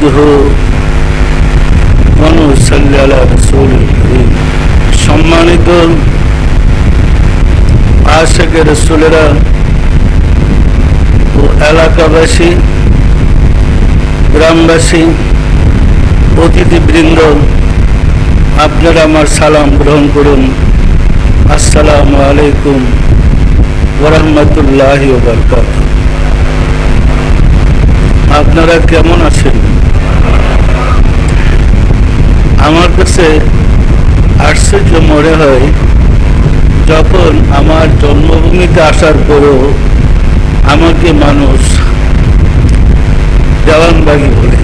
نحمده ونصلي على رسوله الكريم সম্মানিত আশিক রাসূলেরা ও এলাকাবাসী, গ্রামবাসী, অতিথিবৃন্দ, আপনারা আমার সালাম গ্রহণ করুন। আসসালামু আলাইকুম ওয়া রাহমাতুল্লাহি ওয়া বারাকাতুহু। আপনারা কেমন আছেন? আমার কাছে আশ্চর্য মনে হয়, যখন আমার জন্মভূমিতে আসার পরও আমাকে মানুষ দেওয়ানবাগি বলে।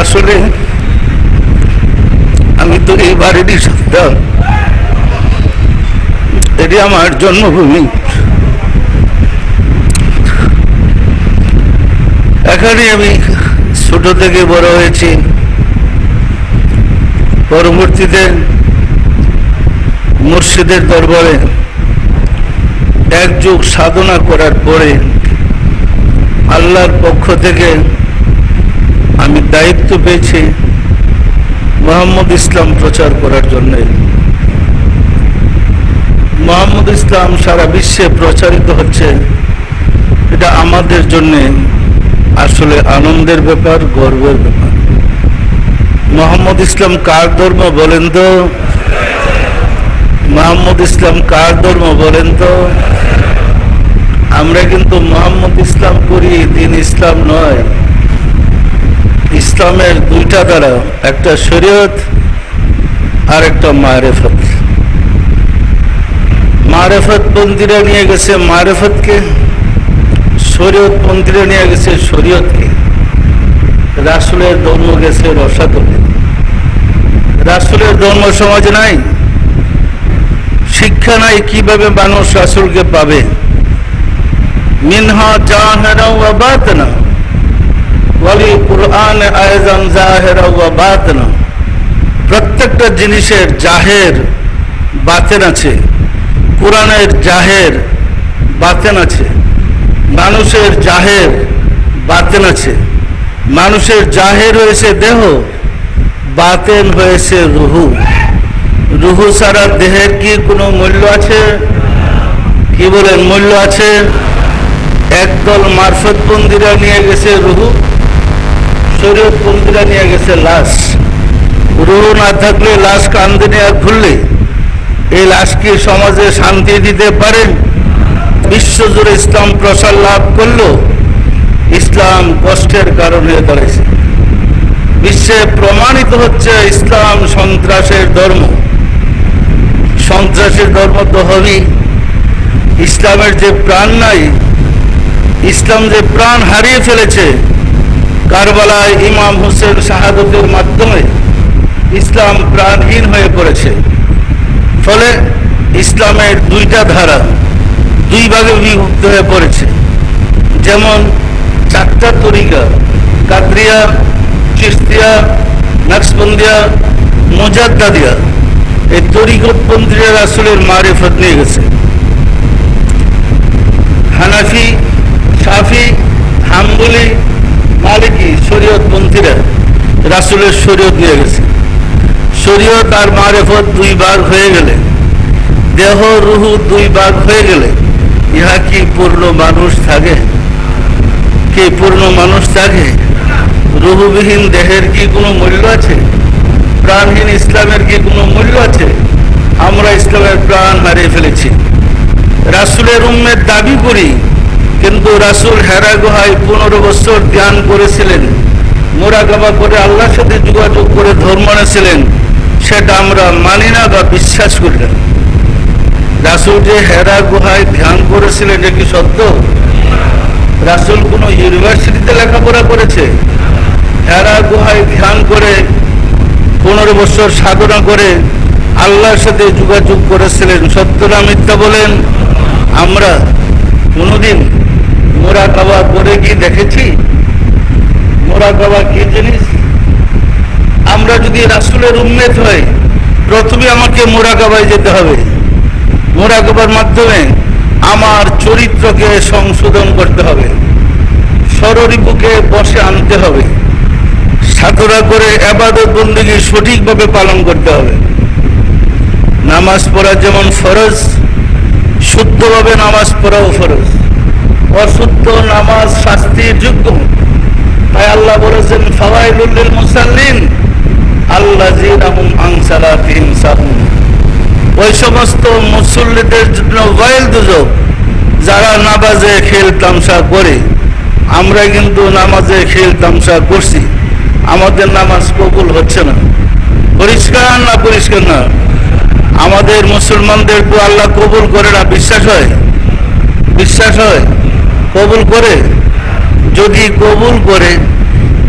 আসলে আমি তো এই বাড়িরই সন্তান, এটি আমার জন্মভূমি। এখানে আমি ছোট থেকে বড় হয়েছি। পরবর্তীতে মুর্শিদের দরবারে এক যুগ সাধনা করার পরে আল্লাহর পক্ষ থেকে আমি দায়িত্ব পেয়েছি মুহাম্মদ ইসলাম প্রচার করার জন্য। মুহাম্মদ ইসলাম সারা বিশ্বে প্রচারিত হচ্ছে, এটা আমাদের জন্য আসলে আনন্দের ব্যাপার, গর্বের ব্যাপার। মুহাম্মদ ইসলাম কার ধর্ম বলেন তো? মুহাম্মদ ইসলাম কার ধর্ম বলেন তো? আমরা কিন্তু মুহাম্মদ ইসলাম করি, দিন ইসলাম নয়। ইসলামের দুইটা দ্বারা, একটা শরীয়ত আর একটা মারেফত। মারেফতপন্থীরা নিয়ে গেছে মারেফতকে, শরীয়তপন্থীরা নিয়ে গেছে শরীয়তকে। রাসূলের ধর্ম গেছে রসাতলে। রাসূলের ধর্ম সমাজ নাই, শিক্ষা নাই কিভাবে মানুষ রাসূলকে পাবে। মিনহা জাহিরা ওয়া বাতিনা ওয়ালি কুরআন আইজান জাহিরা ওয়া বাতিনা। প্রত্যেকটা জিনিসের জাহের বাতেন আছে, কোরআনের জাহের বাতেন আছে, মানুষের জাহের বাতেন আছে। মানুষের জাহের হয়েছে দেহ, বাতেন হয়েছে রুহু। রুহু ছাড়া দেহের কি কোনো মূল্য আছে? কি বলেন, মূল্য আছে? একদল মারফতপন্থীরা নিয়ে গেছে রুহু, শরীয়তপন্থীরা নিয়ে গেছে লাশ। রুহু না থাকলে লাশ কান্দে নিয়ে ঘুরলে এই লাশ কি সমাজে শান্তি দিতে পারে? বিশ্বজুড়ে ইসলাম প্রসার লাভ করলো, ইসলাম কষ্টের কারণ হয়ে দাঁড়াইছে। বিশ্বে প্রমাণিত হচ্ছে ইসলাম সন্ত্রাসের ধর্ম। সন্ত্রাসের ধর্ম তো হবেই। ইসলামের যে প্রাণ নাই, ইসলাম যে প্রাণ হারিয়ে ফেলেছে, কারবালায় ইমাম হোসেন শাহাদতের মাধ্যমে ইসলাম প্রাণহীন হয়ে পড়েছে। ফলে ইসলামের দুইটা ধারা দুই ভাগে বিভক্ত হয়ে পড়েছে। যেমন চারটা তরিকা, কাদরিয়া, চিশতিয়া, নকশবন্দিয়া, মুজাদ্দাদিয়া। এই তরিকতপন্থীরা রাসূলের মারিফত নিয়ে গেছে। হানাফি, শাফি, হাম্বলি, মালিকি শরীয়তপন্থীরা রাসূলের শরীয়ত নিয়ে গেছে। শরীয়ত আর মারিফত দুই ভাগ হয়ে গেলে, দেহ রুহু দুই ভাগ হয়ে গেলে, ইহা কি পূর্ণ মানুষ থাকে? কি পূর্ণ মানুষ থাকে? রুহুবিহীন দেহের কি কোনো মূল্য আছে? প্রাণহীন ইসলামের কি কোনো মূল্য আছে? আমরা ইসলামের প্রাণ হারিয়ে ফেলেছি। রাসূলের উম্মত দাবি করি, কিন্তু রাসূল হেরা গুহায় 15 বছর ধ্যান করেছিলেন, মুরাকাবা করে আল্লাহর সাথে যোগাযোগ করে ধর্ম এনেছিলেন, সেটা আমরা মানি না বা বিশ্বাস করি না। রাসূল যে হেরা গুহায় ধ্যান করেছিলেন, এটা কি সত্য? রাসূল কোন ইউনিভার্সিটিতে লেখাপড়া করেছে? হেরা গুহায় ধ্যান করে 15 বছর সাধনা করে আল্লাহর সাথে যোগাযোগ করেছিলেন, সত্য না মিথ্যা বলেন? আমরা কোনদিন মুরাকাবা করে কি দেখেছি? মুরাকাবা কি জিনিস? আমরা যদি রাসূলের উম্মত হই, প্রথমে আমাকে মুরাকাবায় যেতে হবে। মুরাকাবার মাধ্যমে আমার চরিত্রকে সংশোধন করতে হবে, স্বররিপুকে বশে আনতে হবে, সাধনা করে ইবাদত বন্দেগী সঠিকভাবে পালন করতে হবে। নামাজ পড়া যেমন ফরজ, শুদ্ধভাবে নামাজ পড়াও ফরজ। অশুদ্ধ নামাজ শাস্তির যোগ্য। তাই আল্লাহ বলেছেন ফাওয়াইলুল লিল মুসাল্লিন আল্লাযীনা হুম আন সালাতিহিম সাহুন। ওই সমস্ত মুসল্লিদের জন্য ওয়াইল দুজক যারা নামাজে খেল তামসা করে। আমরা কিন্তু নামাজে খেল তামসা করছি, আমাদের নামাজ কবুল হচ্ছে না। পরিষ্কার না পরিষ্কার না? আমাদের মুসলমানদের তো আল্লাহ কবুল করে না, বিশ্বাস হয়? বিশ্বাস হয়? কবুল করে? যদি কবুল করে,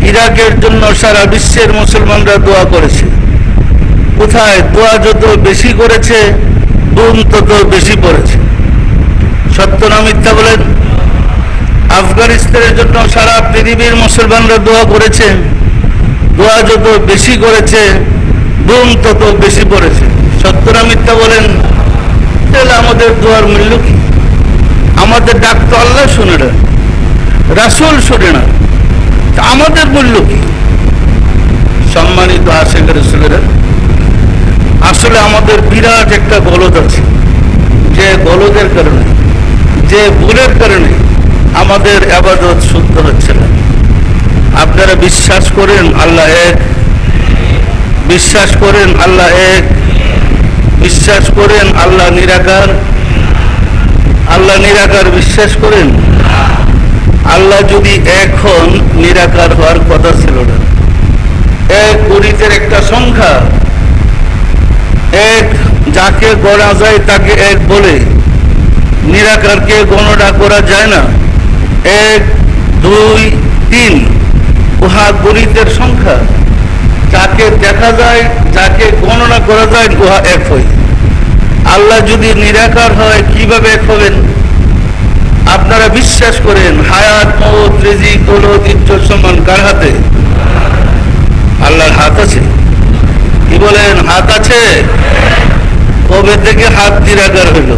ইরাকের জন্য সারা বিশ্বের মুসলমানরা দোয়া করেছে। কোথায়? দোয়া যত বেশি করেছে বুম তত বেশি পড়েছে। সত্য না মিথ্যা বলেন? আফগানিস্তানের জন্য সারা পৃথিবীর মুসলমানরা দোয়া করেছে। দোয়া যত বেশি করেছে বুম তত বেশি পড়েছে। সত্য না মিথ্যা বলেন? তাহলে আমাদের দোয়ার মূল্য কি? আমাদের ডাক তো আল্লাহ শুনে না, রাসূল শুনে না, আমাদের মূল্য কি? সম্মানিত আশিক রাসূলেরা, আসলে আমাদের বিরাট একটা গলদ আছে। যে গলদের কারণে, যে ভুলের কারণে আমাদের ইবাদত শুদ্ধ হচ্ছে না। আপনারা বিশ্বাস করেন আল্লাহ এক? বিশ্বাস করেন আল্লাহ এক? বিশ্বাস করেন আল্লাহ নিরাকার? আল্লাহ নিরাকার বিশ্বাস করেন? আল্লাহ যদি এক হন, নিরাকার হওয়ার কথা ছিল না। এক গণিতের একটা সংখ্যা, এক যাকে গণা যায় তাকে এক বলে, নিরাকারকে গণনা করা যায় না। এক, দুই, তিন উহা গণিতের সংখ্যা। যাকে দেখা যায়, যাকে গণনা করা যায়, উহা এক হয়। আল্লাহ যদি নিরাকার হয় কিভাবে এক হবেন? আপনারা বিশ্বাস করেন হায়াত, মওত, রিজিক, দৌলত, ইজ্জত, সম্মান কার হাতে? আল্লাহর হাত আছে। কি বলেন? হাত আছে? কবে থেকে হাত নিরাকার হইল?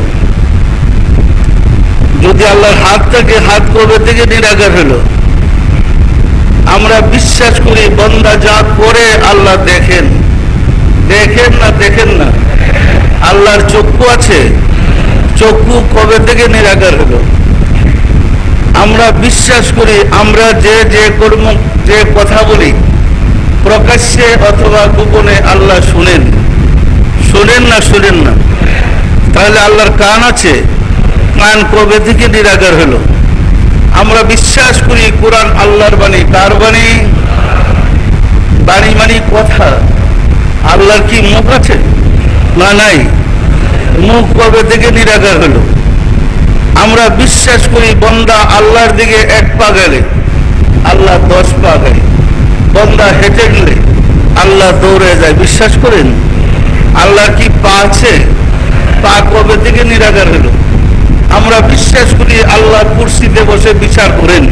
যদি আল্লাহর হাত থাকে, হাত কবে থেকে নিরাকার হইল? আমরা বিশ্বাস করি বান্দা যা করে আল্লাহ দেখেন। দেখেন না? দেখেন না? আল্লাহর চক্ষু আছে। চক্ষু কবে থেকে নিরাকার হলো? আমরা বিশ্বাস করি আমরা যে যে কর্ম, যে কথা বলি প্রকাশ্যে অথবা গোপনে আল্লাহ শুনেন। শুনেন না? শুনেন না? তাহলে আল্লাহর কান আছে। কান কবে থেকে নিরাকার হলো? আমরা বিশ্বাস করি কোরআন আল্লাহর বাণী। কার বাণী? বাণী মানে কথা। আল্লাহর কি মুখ আছে? না, নাই। মুখ কবে থেকে নিরাকার হলো? আমরা বিশ্বাস করি বান্দা আল্লাহর দিকে এক পা গেলে আল্লাহ 10 পা গেলে, বান্দা হেঁটে গেলে আল্লাহ দৌড়ে যায়। বিশ্বাস করেন? আল্লাহর কি পা আছে? পা কবে থেকে নিরাকার হলো? আমরা বিশ্বাস করি আল্লাহ কুরসিতে বসে বিচার করেন।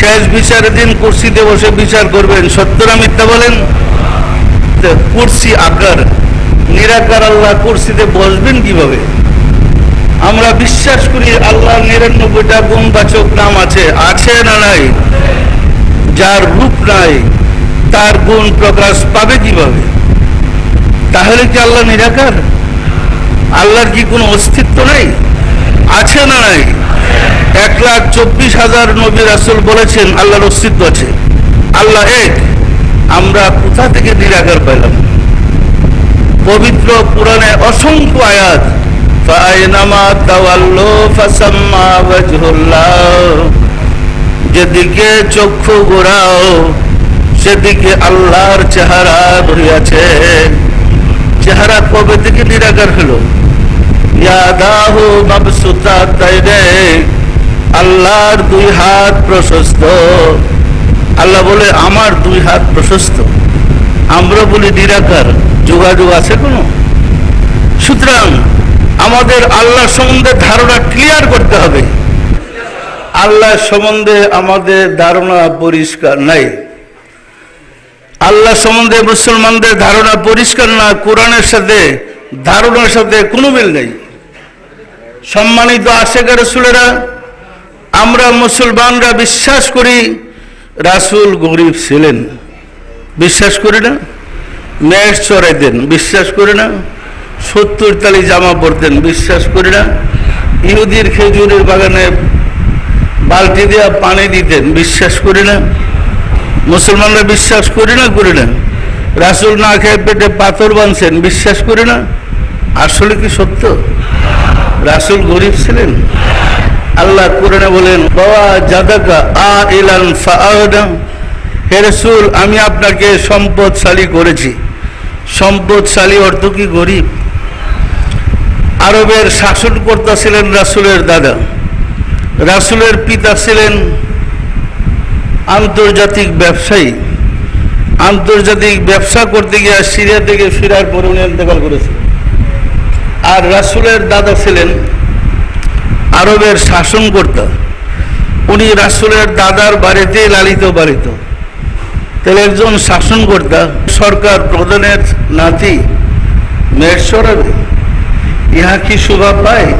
শেষ বিচারের দিন কুরসিতে বসে বিচার করবেন। সত্য না মিথ্যা বলেন? কুরসি আকার, নিরাকার আল্লাহ কুরসিতে বসবেন কিভাবে? আমরা বিশ্বাস করি আল্লাহর 99টা গুণবাচক নাম আছে। আছে না নাই? যার রূপ নাই তার গুণ প্রকাশ পাবে কিভাবে? তাহলে কি আল্লাহ নিরাকার? আল্লাহর কি কোনো অস্তিত্ব নাই? আছে না নাই? 1,24,000 নবী রাসূল বলেছেন আল্লাহর অস্তিত্ব আছে, আল্লাহ এক। আমরা কোথা থেকে নিরাকার পেলাম? পবিত্র কোরআনে অসংখ্য আয়াত, ফাআইনামা তাওয়াল্লু ফাসাম্মা ওয়াজহুল্লাহ, যেদিকে চক্ষু ঘোরাও সেদিকে আল্লাহর চেহারা রহিয়াছে। চেহারা কবে থেকে নিরাকার হলো? ইয়াদাহু মাবসুতাতাইনে, আল্লাহর 2 হাত প্রশস্ত। আল্লাহ বলে আমার 2 হাত প্রশস্ত। আমরা বলি নিরাকার। যোগাযোগ আছে কোনো? সুতরাং আমাদের আল্লাহ সম্বন্ধে ধারণা ক্লিয়ার করতে হবে। আল্লাহ সম্বন্ধে আমাদের ধারণা পরিষ্কার নাই। আল্লাহ সম্বন্ধে মুসলমানদের ধারণা পরিষ্কার না। কোরআনের সাথে ধারণার সাথে কোনো মিল নেই। সম্মানিত আশেখ রাসূলেরা, আমরা মুসলমানরা বিশ্বাস করি রাসূল গরিব ছিলেন, বিশ্বাস করি না? মেষ চড়াইতেন, বিশ্বাস করি না? 70 তালি জামা পরতেন, বিশ্বাস করি না? ইহুদির খেজুরের বাগানে বালতি দিয়ে পানি দিতেন, বিশ্বাস করি না? মুসলমানরা বিশ্বাস করি না? করি না? রাসূল না খেয়ে পেটে পাথর বাঁধছেন, বিশ্বাস করি না? আসলে কি সত্য রাসূল গরিব ছিলেন? আল্লাহ কোরআনে বলেন, বাবা জাদাকা আইলান ফাআদা, হে রাসূল আমি আপনাকে সম্পদশালী করেছি। সম্পদশালী অর্থ কি গরিব? আরবের শাসনকর্তা ছিলেন রাসূলের দাদা, রাসূলের পিতা ছিলেন আন্তর্জাতিক ব্যবসায়ী। আন্তর্জাতিক ব্যবসা করতে গিয়ে সিরিয়া থেকে ফেরার পরে উনি ইন্তেকাল করেছেন। আর রাসূলের দাদা ছিলেন আরবের শাসনকর্তা, উনি রাসূলের দাদার বাড়িতে লালিত পালিত। তাহলে একজন শাসনকর্তা সরকার প্রধানের নাতি মেষ চড়াবে, ইহা কি শোভা পায়?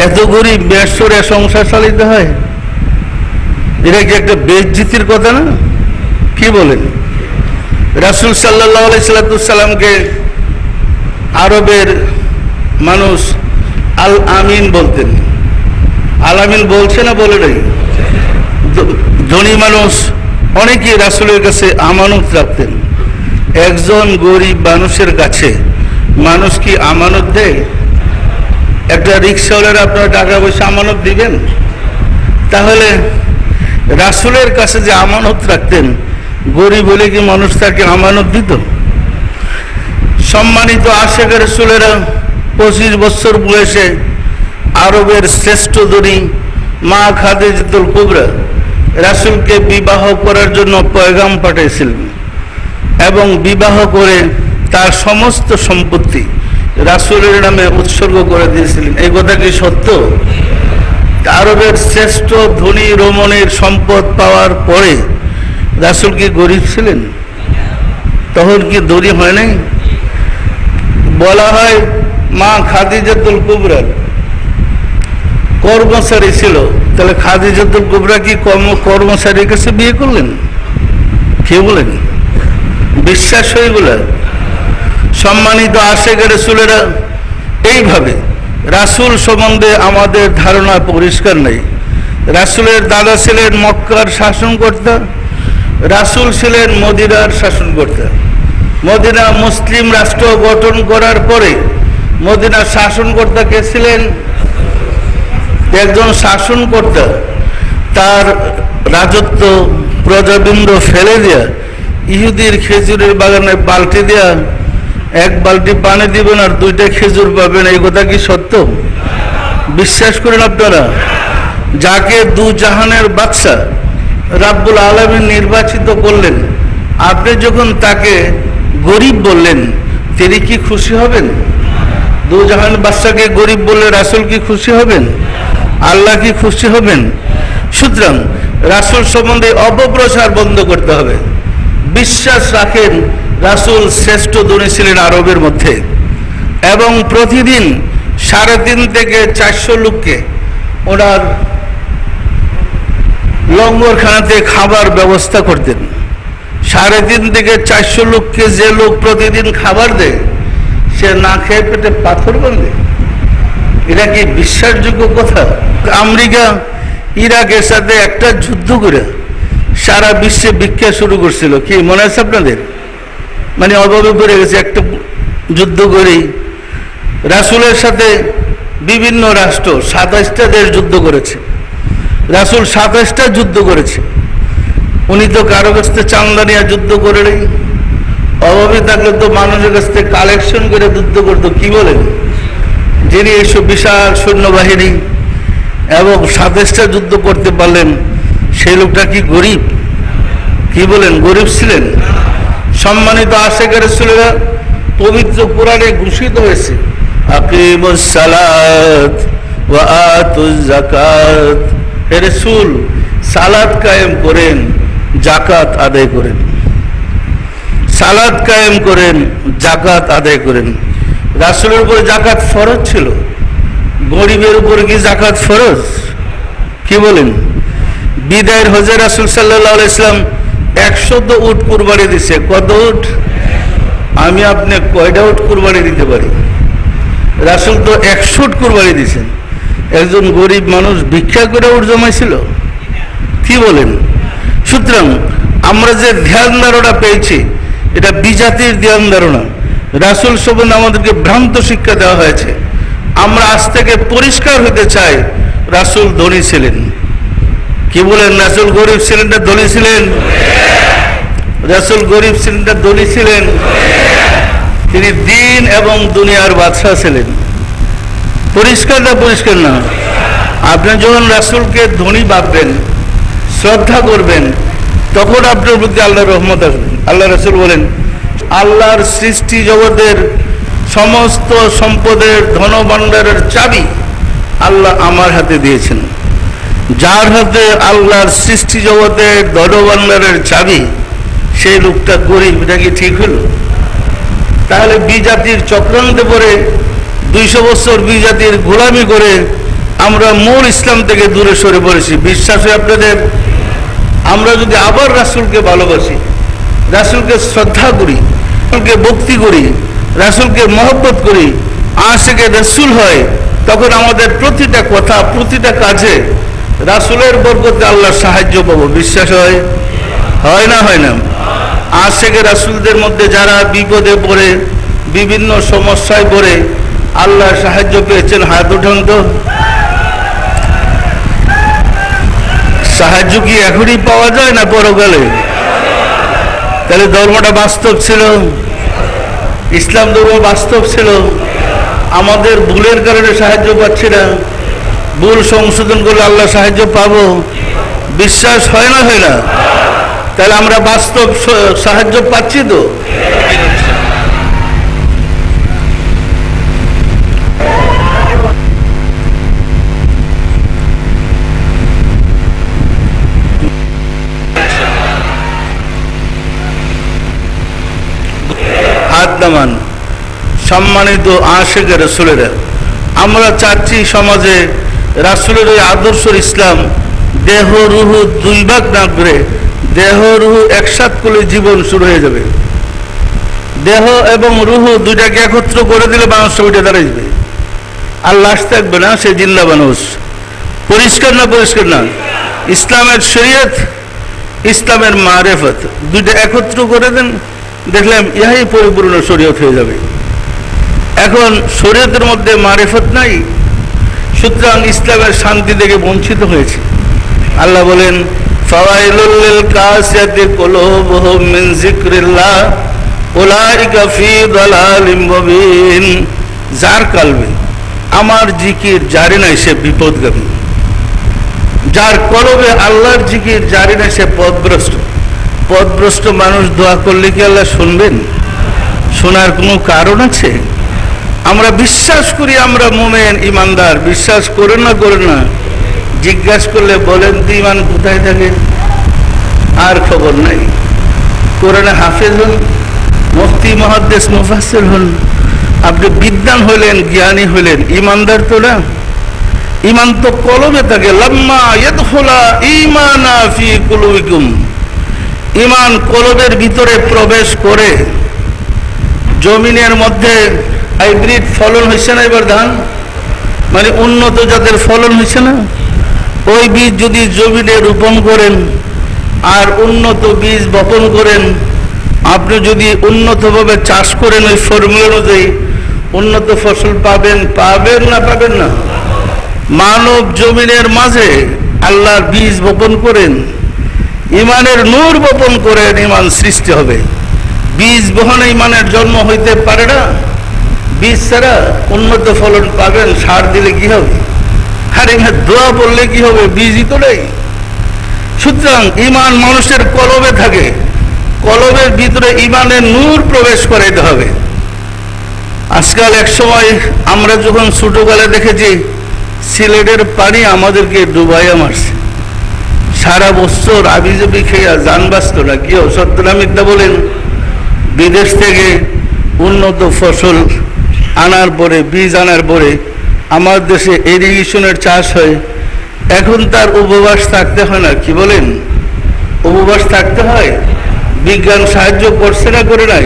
এত গরিব মেষ চড়ে সংসার চালিত হয়? এটা কি একটা বেইজ্জতির কথা না? কি বলেন? রাসূল সাল্লাল্লাহু আলাইহি সাল্লামকে আরবের মানুষ আল আমিন বলতেন। আল আমিন বলছে না বলে নাই? ধনী মানুষ অনেকেই রাসূলের কাছে আমানত রাখতেন। একজন গরিব মানুষের কাছে মানুষ কি আমানত দেয়? একটা রিক্সাওয়ালার আপনার টাকা পয়সা আমানত দিবেন? তাহলে রাসূলের কাছে যে আমানত রাখতেন, গরিব হলে কি মানুষ তাকে আমানত দিত? সম্মানিত আশেখ রাসূলেরা 25 বছর বয়সে আরবের শ্রেষ্ঠ ধনী মা খাদিজাতুল কুবরা রাসূলকে বিবাহ করার জন্য পয়গাম পাঠিয়েছিলেন এবং বিবাহ করে তার সমস্ত সম্পত্তি রাসূলের নামে উৎসর্গ করে দিয়েছিলেন। এই কথা কি সত্য? আরবের শ্রেষ্ঠ ধনী রমণীর সম্পদ পাওয়ার পরে রাসূল কি গরিব ছিলেন? তখন কি ধনী হয় নাই? বলা হয় মা খাদিজাতুল কুবরা কর্মচারী ছিল, তাহলে খাদিজাতুল কুবরা কি কর্মচারীর কাছে বিয়ে করলেন? কে বলেন? বিশ্বাস হয়েগুলা? সম্মানিত আশেখ রাসূলেরা, এইভাবে রাসূল সম্বন্ধে আমাদের ধারণা পরিষ্কার নেই। রাসূলের দাদা ছিলেন মক্কার শাসনকর্তা, রাসূল ছিলেন মদিনার শাসনকর্তা। মদিনা মুসলিম রাষ্ট্র গঠন করার পরে মদিনার শাসনকর্তা কে ছিলেন? একজন শাসনকর্তা তার রাজত্ব প্রজাবৃন্দ ফেলে দেয়া ইহুদির খেজুরের বাগানে বালতি দেয়া, এক বালতি পানি দিবেন আর 2টা খেজুর পাবেন, এই কথা কি সত্য? বিশ্বাস করেন আপনারা? যাকে দু জাহানের বাদশা রাব্বুল আলামিন নির্বাচিত করলেন, আপনি যখন তাকে গরিব বললেন, তিনি কি খুশি হবেন? দু জাহানের বাদশাকে গরিব বললে রাসূল কি খুশি হবেন? আল্লাহ কি খুশি হবেন? সুতরাং রাসূল সম্বন্ধে অপপ্রচার বন্ধ করতে হবে। বিশ্বাস রাখেন রাসূল শ্রেষ্ঠ ধনী ছিলেন আরবের মধ্যে এবং প্রতিদিন 3.5 থেকে 400 লোককে ওনার লঙ্গরখানাতে খাবার ব্যবস্থা করতেন। 3.5 থেকে 400 লোককে যে লোক প্রতিদিন খাবার দেয়, সে না খেয়ে পেটে পাথর বাঁধে? এটা কি বিশ্বাসযোগ্য কথা? আমেরিকা ইরাকের সাথে একটা যুদ্ধ করে সারা বিশ্বে ভিক্ষা শুরু করছিল, কি মনে আছে আপনাদের? মানে অভাবে পড়ে গেছে, একটা যুদ্ধ করেই রাসূলের সাথে বিভিন্ন রাষ্ট্র 27টা দেশ যুদ্ধ করেছে। রাসূল 27টা যুদ্ধ করেছে। উনি তো কারো কাছ থেকে চান্দা নিয়ে যুদ্ধ করে নেই, অভাবে থাকলে তো মানুষের কাছ থেকে কালেকশন করে যুদ্ধ করতো। কি বলেন? যিনি এইসব বিশাল সৈন্যবাহিনী এবং 27টা যুদ্ধ করতে পারলেন, সেই লোকটা কি গরিব? কি বলেন? গরিব ছিলেন? সম্মানিত আশেখ রাসূলেরা, পবিত্র কোরআনে ঘোষিত হয়েছে আকিমুস সালাত ওয়া আতুজ যাকাত। হে রাসূল, সালাত কায়েম করেন, যাকাত আদায় করেন। সালাত কায়েম করেন, যাকাত আদায় করেন। রাসূলের উপর যাকাত ফরজ ছিল, গরিবের উপর কি জাকাত ফরজ? কি বলেন? বিদায়ের হজে রাসূল সাল্লাল্লাহু আলাইহি সাল্লাম 100 উট কুরবানি দিছে। কত উট? আমি আপনি কয়টা উট কুরবানি দিতে পারি? রাসূল তো 100 উট কুরবানি দিয়েছেন। একজন গরিব মানুষ ভিক্ষা করে উট জমাইছিল? কি বলেন? সুতরাং আমরা যে ধ্যান ধারণা পেয়েছি এটা বিজাতির ধ্যান ধারণা। রাসূল সম্বন্ধে আমাদেরকে ভ্রান্ত শিক্ষা দেওয়া হয়েছে। আমরা আজ থেকে পরিষ্কার হতে চাই, রাসূল ধনী ছিলেন। কি বলেন? রাসূল গরিব ছিলেন না ধনী ছিলেন? রাসূল গরিব ছিলেন না ধনী ছিলেন? তিনি দিন এবং দুনিয়ার বাদশা ছিলেন। পরিষ্কার না পরিষ্কার না? আপনি যখন রাসূলকে ধনী ভাববেন, শ্রদ্ধা করবেন, তখন আপনার প্রতি আল্লাহর রহমত আসবে। আল্লাহ রাসূল বলেন, আল্লাহর সৃষ্টি জগতের সমস্ত সম্পদের ধনভাণ্ডারের চাবি আল্লাহ আমার হাতে দিয়েছেন। যার হাতে আল্লাহর সৃষ্টি জগতের ধনভাণ্ডারের চাবি, সেই লোকটা গরিব, এটা কি ঠিক হলো? তাহলে বিজাতির চক্রান্তে পড়ে 200 বছর বিজাতির গোলামি করে আমরা মূল ইসলাম থেকে দূরে সরে পড়েছি। বিশ্বাস হয় আপনাদের? আমরা যদি আবার রাসূলকে ভালোবাসি, রাসূলকে শ্রদ্ধা করি, রাসূলকে ভক্তি করি, রাসূলকে মহব্বত করি, আশিকে রাসূল হয়, তখন আমাদের প্রতিটা কথা, প্রতিটা কাজে রাসূলের বরকতে আল্লাহর সাহায্য পাবো। বিশ্বাস হয়? হয় না? হয় না? আশিকে রাসূলদের মধ্যে যারা বিপদে পড়ে, বিভিন্ন সমস্যায় পড়ে আল্লাহর সাহায্য পেয়েছেন, হাত উঠান তো। সাহায্য কি এখনই পাওয়া যায় না পরকালে? তাহলে ধর্মটা বাস্তব ছিল, ইসলাম ধর্ম বাস্তব ছিল। আমাদের ভুলের কারণে সাহায্য পাচ্ছি না, ভুল সংশোধন করলে আল্লাহ সাহায্য পাবো। বিশ্বাস হয় না? হয় না? তাহলে আমরা বাস্তব সাহায্য পাচ্ছি তো? হাত নামান সম্মানিত আশিকে রাসূলেরা। আমরা চাচ্ছি সমাজে রাসূলের ওই আদর্শের ইসলাম দেহ রুহু দুই ভাগ না করে দেহ রুহু একসাথ করে জীবন শুরু হয়ে যাবে। দেহ এবং রুহু দুইটাকে একত্র করে দিলে মানুষ ওইটা দাঁড়াইবে, আর লাশ থাকবে না, সে জিন্দা মানুষ। পরিষ্কার না পরিষ্কার না? ইসলামের শরীয়ত, ইসলামের মারিফত দুইটা একত্র করে দেন, দেখলাম ইহাই পরিপূর্ণ শরীয়ত হয়ে যাবে। এখন শরীয়তের মধ্যে মারিফত নাই, সুতরাং ইসলামের শান্তি থেকে বঞ্চিত হয়েছে। আল্লাহ বলেন, ফাওয়াইলুল লিল কাসিয়াতি কুলুবুহুম মিন যিকরিল্লাহ উলাইকা ফি দালালিম মুবিন। যার কলবে আমার জিকির জারি নাই সে বিপদগামী। যার কলবে আল্লাহর জিকির জারি নাই সে পথভ্রষ্ট। পথভ্রষ্ট মানুষ দোয়া করলে কি আল্লাহ শুনবেন? শোনার কোনো কারণ আছে? আমরা বিশ্বাস করি আমরা মুমিন ইমানদার, বিশ্বাস করেন না করেন না? জিজ্ঞাসা করলে বলেন তো ইমান কোথায় থাকে? আর খবর নাই। কোরআনে হাফেজ হন, মুফতি মুহাদ্দিস মুফাসসির হন, আপনি বিদ্বান হইলেন, জ্ঞানী হইলেন, ইমানদার তো না। ইমান তো কলবে থাকে। লাম্মা ইয়াদখুলা ঈমানা ফি কুলুবিকুম, ইমান কলবের ভিতরে প্রবেশ করে। জমিনের মধ্যে হাইব্রিড ফলন হয়েছে না এবার ধান, মানে উন্নত জাতের ফলন হয়েছে না? ওই বীজ যদি জমিনে রোপণ করেন আর উন্নত বীজ বপন করেন, আপনি যদি উন্নতভাবে চাষ করেন ওই ফর্মুলা অনুযায়ী, উন্নত ফসল পাবেন। পাবেন না পাবেন না? মানব জমিনের মাঝে আল্লাহর বীজ বপন করেন, ইমানের নূর বপন করেন, ইমান সৃষ্টি হবে। বীজ বহনে ইমানের জন্ম হইতে পারে না। বীজ ছাড়া উন্নত ফলন পাবেন, সার দিলে কি হবে? আর ইমান দোয়া পড়লে কি হবে? বীজই তো নেই। সুতরাং ইমান মানুষের কলবে থাকে, কলবের ভিতরে ইমানের নূর প্রবেশ করাইতে হবে। আজকাল এক সময় আমরা যখন ছোটবেলা দেখেছি সিলেটের পানি আমাদেরকে ডুবাইয়া মারছে, সারা বছর আবিজাবি খেয়া জান বাঁচত না। কেউ সত্য না মিথ্যা বলেন? বিদেশ থেকে উন্নত ফসল আনার পরে, বীজ আনার পরে আমার দেশে ইরিগেশনের চাষ হয়, এখন তার উপবাস থাকতে হয় না, কি বলেন? উপবাস থাকতে হয়। বিজ্ঞান সাহায্য করছে না, করে নাই?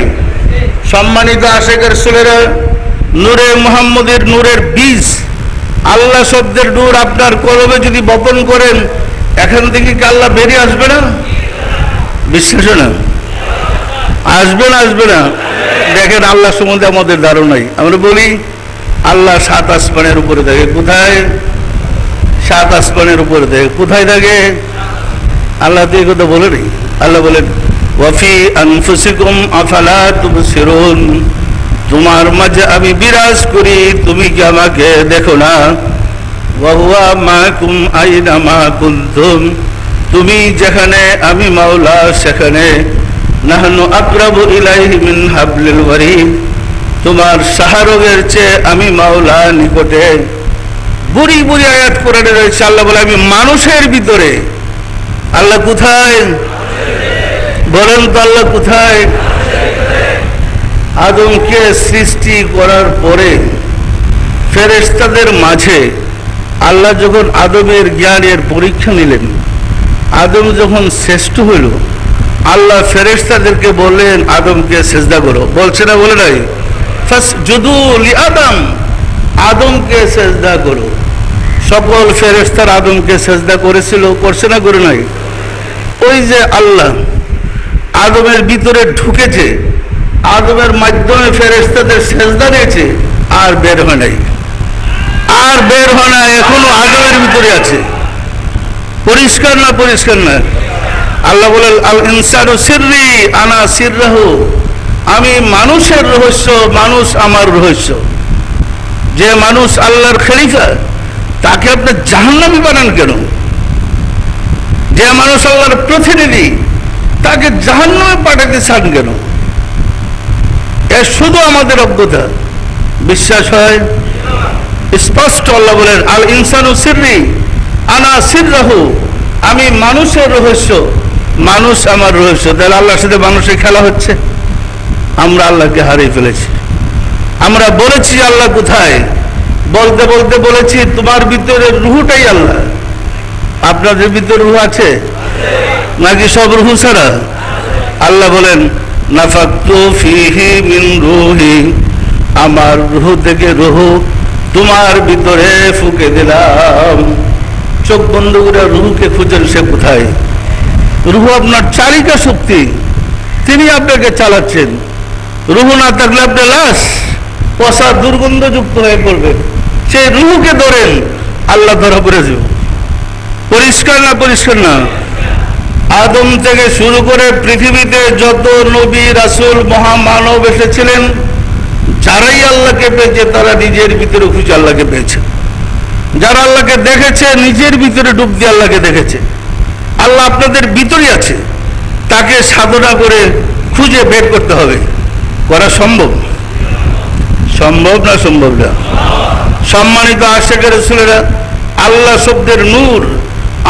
সম্মানিত আশেকের ছেলেরা, নূরে মুহাম্মদের নূরের বীজ, আল্লাহ শব্দের নূর আপনার কলবে যদি বপন করেন, এখান থেকে কি আল্লাহ বেরিয়ে আসবে না? বিশ্বাস না? আসবে না? আসবে না? দেখেন, আল্লাহ সম্বন্ধে আমাদের ধারণাই, আমরা বলি আল্লাহ 7 আসমানের উপরে থাকে। কোথায়? 7 আসমানের উপরে থাকে। কোথায় থাকে? আল্লাহ তো এই কথা বলে নেই। আল্লাহ বলেন ওয়াফি আনফুসিকুম আফালা তুবসিরুন, তোমার মাঝে আমি বিরাজ করি, তুমি কি আমাকে দেখো না? ওয়া হুয়া মাকুম আইনামা কুনতুম, তুমি যেখানে আমি মাওলা সেখানে। নাহনু আকরাবু ইলাইহি মিন হাবলিল ওয়ারিদ, তোমার শাহরগের চেয়ে আমি মাওলা নিকটে। বুড়ি বুড়ি আয়াত কোরআনে রয়েছে। আল্লাহ বলে আমি মানুষের ভিতরে। আল্লাহ কোথায়? বলেন তো আল্লাহ কোথায়? আদমকে সৃষ্টি করার পরে ফেরেশতাদের মাঝে আল্লাহ যখন আদমের জ্ঞানের পরীক্ষা নিলেন, আদম যখন শ্রেষ্ঠ হইল, আল্লাহ ফেরেশতাদেরকে বললেন আদমকে সেজদা করো। বলছে না? বলে নাই? ফাসজুদু লিআদম, আদমকে সেজদা করো। সকল ফেরেশতারা আদমকে সেজদা করেছিল, করছে না, করে নাই? ওই যে আল্লাহ আদমের ভিতরে ঢুকেছে, আদমের মাধ্যমে ফেরেশতাদের সেজদা নিয়েছে, আর বের হয় নাই, আর বের হয় না, এখনো আদমের ভিতরে আছে। পরিষ্কার না? পরিষ্কার না? আল্লাহ বলেন আল ইনসানু সিররি আনা সিররাহু, আমি মানুষের রহস্য, মানুষ আমার রহস্য। যে মানুষ আল্লাহর খলিফা, তাকে আপনি জাহান্নামী বানান কেন? যে মানুষ আল্লাহর প্রতিনিধি, তাকে জাহান্নামে পাঠাতে চান কেন? এ শুধু আমাদের অজ্ঞতা। বিশ্বাস হয়? স্পষ্ট আল্লাহ বলেন আল ইনসানু সিররি আনা সিররাহু, আমি মানুষের রহস্য, মানুষ আমার রহস্য। তাহলে আল্লাহর সাথে মানুষের খেলা হচ্ছে। আমরা আল্লাহকে হারিয়ে ফেলেছি। আমরা বলেছি আল্লাহ কোথায়, বলতে বলতে বলেছি তোমার ভিতরে রুহটাই আল্লাহ। আপনাদের ভিতরে রুহ আছে নাকি সব রুহ ছাড়া? আল্লাহ বলেন নাফাকতু ফিহি মিন রুহি, আমার রুহ থেকে রুহ তোমার ভিতরে ফুঁকে দিলাম। চোখ বন্ধ করে রুহকে খুঁজেন, সে কোথায়? রুহ আপনার চালিকা শক্তি, তিনি আপনাকে চালাচ্ছেন। রুহ না থাকলে আপনি লাশ, পচা দুর্গন্ধযুক্ত হয়ে পড়বেন। সেই রুহকে ধরেন, আল্লাহ ধরা পড়ে যাবে। পরিষ্কার না? পরিষ্কার না? আদম থেকে শুরু করে পৃথিবীতে যত নবী রাসূল মহামানব এসেছিলেন, যারাই আল্লাহকে পেয়েছে তারা নিজের ভিতরে খুঁজে আল্লাহকে পেয়েছে। যারা আল্লাহকে দেখেছে, নিজের ভিতরে ডুব দিয়ে আল্লাহকে দেখেছে। আল্লাহ আপনাদের ভিতরে আছে, তাকে সাধনা করে খুঁজে বের করতে হবে। করা সম্ভব? সম্ভব না? সম্ভব না? সম্মানিত আশেকের রাসূলেরা, আল্লাহ শব্দের নূর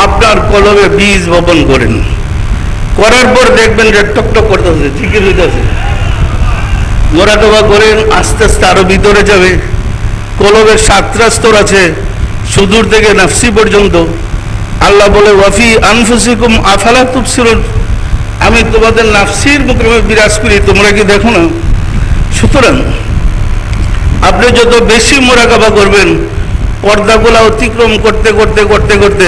আপনার কলবে বীজ বপন করেন। করার পর দেখবেন যে টকটক করতেছে, জিকির হইতেছে। মোরাকাবা করেন, আস্তে আস্তে আরো ভিতরে যাবে। কলবের 7টা স্তর আছে, সুদূর থেকে নাফসি পর্যন্ত। আল্লাহ বলে ওয়াফি আনফুসিকুম আফালা তুবসিরুন, আমি তোমাদের নাফসির মুখে বিরাজ করি, তোমরা কি দেখো না? সুতরাং আপনি যত বেশি মোরাকাবা করবেন, পর্দাগুলা অতিক্রম করতে করতে করতে করতে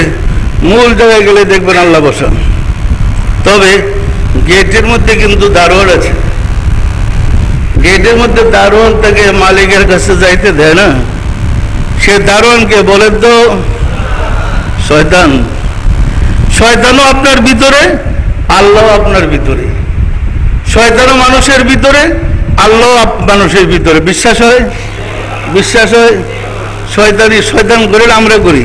মূল জায়গায় গেলে দেখবেন আল্লাহ বসা। তবে গেটের মধ্যে কিন্তু দারোয়ান আছে। গেটের মধ্যে দারোয়ান তাকে মালিকের কাছে যাইতে দেয় না। সে দারোয়ানকে বলেন তো শয়তান। শয়তানও আপনার ভিতরে, আল্লাহ আপনার ভিতরে। শয়তানও মানুষের ভিতরে, আল্লাহ মানুষের ভিতরে। বিশ্বাস হয়? বিশ্বাস হয়? শয়তান করেন আমরা করি,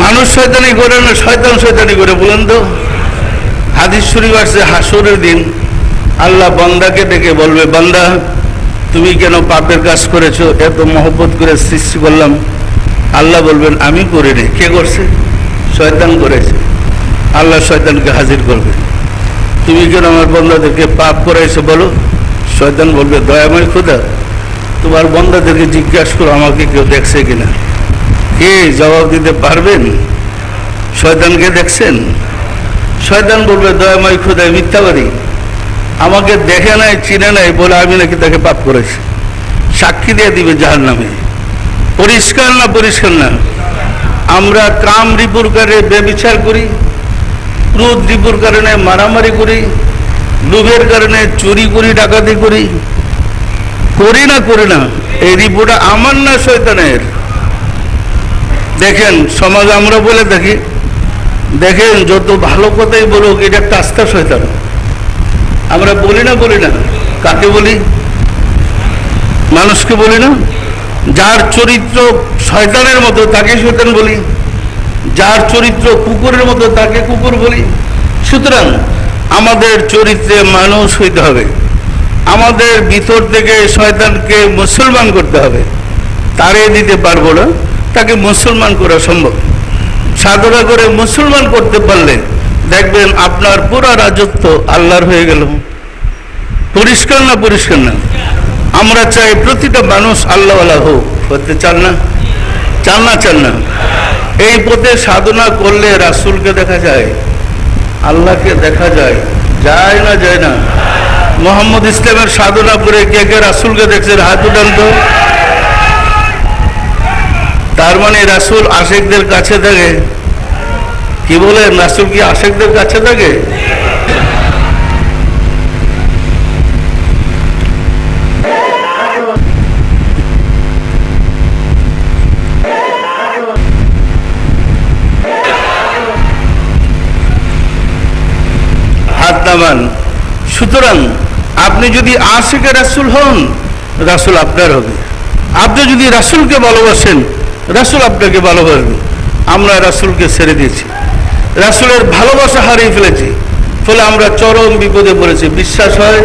মানুষ শয়তানি করে না, শয়তান শয়তানি করে। বলেন তো? হাদিস শরীফ আসছে, হাসরের দিন আল্লাহ বান্দাকে ডেকে বলবে, বান্দা তুমি কেন পাপের কাজ করেছো? এত মহব্বত করে সৃষ্টি করলাম। আল্লাহ বলবেন আমি করিনি। কে করছে? শয়তান করেছে। আল্লাহ শয়তানকে হাজির করবে, তুমি কেন আমার বান্দাদেরকে পাপ করাইছো বলো? শয়তান বলবে দয়াময় খোদা, তোমার বন্দাদেরকে জিজ্ঞাসা করো আমাকে কেউ দেখছে কিনা। কে জবাব দিতে পারবেন? শয়তানকে দেখছেন? শয়তান বলবে দয়াময় খোদায় মিথ্যাবাদী, আমাকে দেখে নাই চিনে নাই বলে আমি নাকি তাকে পাপ করেছি, সাক্ষী দিয়ে দিবে জাহান্নামে। পরিষ্কার না? পরিষ্কার না? আমরা কাম রিপুর কারণে ব্যভিচার করি, ক্রোধ রিপুর কারণে মারামারি করি, লোভের কারণে চুরি করি, ডাকাতি করি, করি না? করি না? এই রিপুটা আমার না শয়তানের? দেখেন সমাজ আমরা বলে থাকি, দেখেন যত ভালো কথাই বলুক এটা একটা আস্থা শয়তান। আমরা বলি না? বলি না? কাকে বলি? মানুষকে বলি না? যার চরিত্র শয়তানের মতো তাকে শয়তান বলি, যার চরিত্র কুকুরের মতো তাকে কুকুর বলি। সুতরাং আমাদের চরিত্রে মানুষ হইতে হবে, আমাদের ভিতর থেকে শয়তানকে মুসলমান করতে হবে। তারে দিতে পারবো না, তাকে মুসলমান করা সম্ভব। সাধনা করে মুসলমান করতে পারলে দেখবেন আপনার পুরো রাজত্ব আল্লাহর হয়ে গেল। পরিষ্কার না? পরিষ্কার না? আমরা চাই প্রতিটা মানুষ আল্লাহওয়ালা হোক। হতে চান না? চান না? চান না? এই পথে সাধনা করলে রাসূলকে দেখা যায়, আল্লাহকে দেখা যায়। যায় না? যায় না? মোহাম্মদ ইসলামের সাধনা করে কে কে রাসূলকে দেখছেন? হাত উঠান তো। তার মানে রাসূল আশেকদের কাছে থাকে। কি বলেন? রাসূল কি আশেকদের কাছে থাকে? হাত নামান। সুতরাং আপনি যদি আশিকে রাসূল হন, রাসূল আপনার হবে। আপনি যদি রাসূলকে ভালোবাসেন, রাসূল আপনাকে ভালোবাসবে। আমরা রাসূলকে ছেড়ে দিয়েছি, রাসূলের ভালোবাসা হারিয়ে ফেলেছি, ফলে আমরা চরম বিপদে পড়েছি। বিশ্বাস হয়?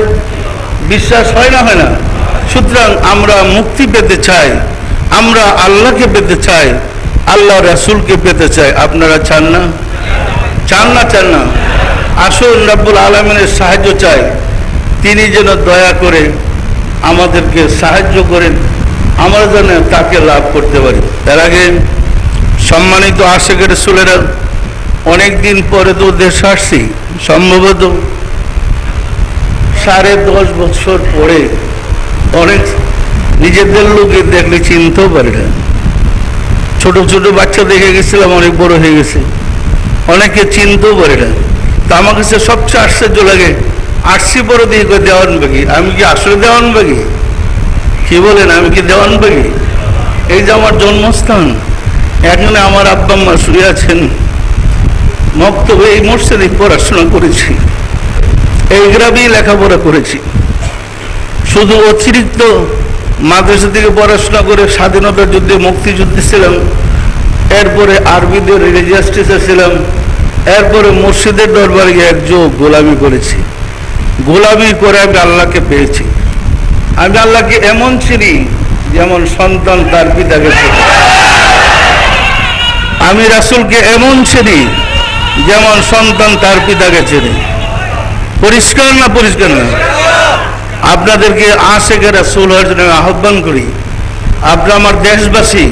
বিশ্বাস হয় না? হয় না? সুতরাং আমরা মুক্তি পেতে চাই, আমরা আল্লাহকে পেতে চাই, আল্লাহ রাসূলকে পেতে চাই। আপনারা চান না? চান না? চান না? আসুন রব্বুল আলামিনের সাহায্য চাই, তিনি যেন দয়া করে আমাদেরকে সাহায্য করেন, আমরা যেন তাকে লাভ করতে পারি। তার আগে সম্মানিত আশিক রাসূলেরা অনেক দিন পরে তো দেশে আসছি, সম্ভবত 10.5 বছর পরে। অনেক নিজেদের লোকে দেখলে চিনতেও পারে না। ছোট ছোট বাচ্চা দেখে গেছিলাম, অনেক বড় হয়ে গেছে, অনেকে চিনতেও পারে না। তা আমার কাছে সবচেয়ে আশ্চর্য লাগে, আসছি বড় দিয়ে দেওয়ানবাগি। আমি কি আসলে দেওয়ানবাগি? কি বলেন? আমি কি দেওয়ানবাগি? এই যে আমার জন্মস্থান, এখানে আমার আব্বা আম্মা শুয়ে আছেন, মক্তবে এই মসজিদে পড়াশোনা করেছি, এই গ্রামেই লেখাপড়া করেছি। শুধু অতিরিক্ত মাদ্রাসা থেকে পড়াশোনা করে স্বাধীনতার যুদ্ধে মুক্তিযুদ্ধে ছিলাম, এরপরে আরবিদের রিলিজিয়াস টিচার ছিলাম, এরপরে মসজিদের দরবারে গিয়ে একযোগ গোলামি করেছি। গোলামি করে আমি আল্লাহকে পেয়েছি। আমি আল্লাহকে এমন চিনি যেমন সন্তান তার পিতাকে চেনে। আমি রাসূলকে এমন চিনি যেমন সন্তান তার পিতাকে চেনে। পরিষ্কার না? পরিষ্কার না? আপনাদেরকে আশিকে রাসূল হওয়ার জন্য আহ্বান করি। আপনারা আমার দেশবাসী